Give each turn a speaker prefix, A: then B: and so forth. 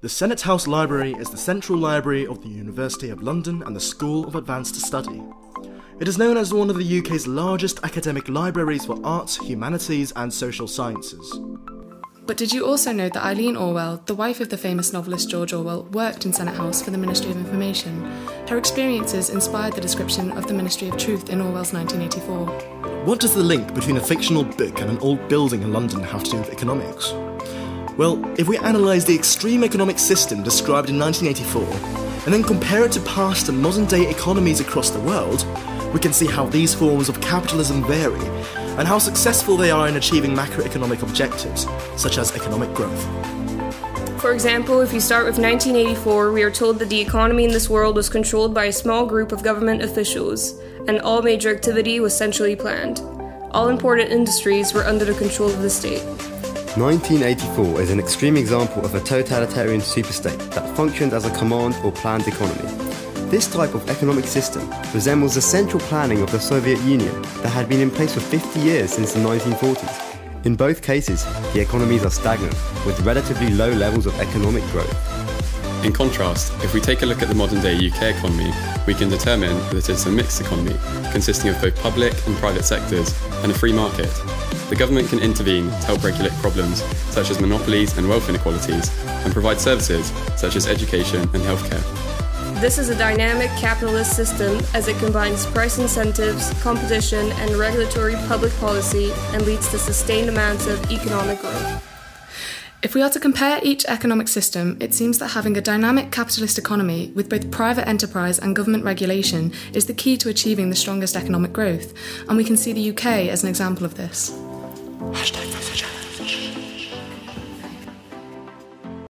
A: The Senate House Library is the central library of the University of London and the School of Advanced Study. It is known as one of the UK's largest academic libraries for arts, humanities and social sciences.
B: But did you also know that Eileen Orwell, the wife of the famous novelist George Orwell, worked in Senate House for the Ministry of Information? Her experiences inspired the description of the Ministry of Truth in Orwell's 1984.
A: What does the link between a fictional book and an old building in London have to do with economics? Well, if we analyse the extreme economic system described in 1984, and then compare it to past and modern-day economies across the world, we can see how these forms of capitalism vary, and how successful they are in achieving macroeconomic objectives, such as economic growth.
C: For example, if you start with 1984, we are told that the economy in this world was controlled by a small group of government officials, and all major activity was centrally planned. All important industries were under the control of the state.
D: 1984 is an extreme example of a totalitarian superstate that functioned as a command or planned economy. This type of economic system resembles the central planning of the Soviet Union that had been in place for 50 years since the 1940s. In both cases, the economies are stagnant, with relatively low levels of economic growth.
E: In contrast, if we take a look at the modern-day UK economy, we can determine that it's a mixed economy, consisting of both public and private sectors, and a free market. The government can intervene to help regulate problems such as monopolies and wealth inequalities, and provide services such as education and healthcare.
C: This is a dynamic capitalist system as it combines price incentives, competition, and regulatory public policy and leads to sustained amounts of economic growth.
B: If we are to compare each economic system, it seems that having a dynamic capitalist economy with both private enterprise and government regulation is the key to achieving the strongest economic growth, and we can see the UK as an example of this.
A: #FYC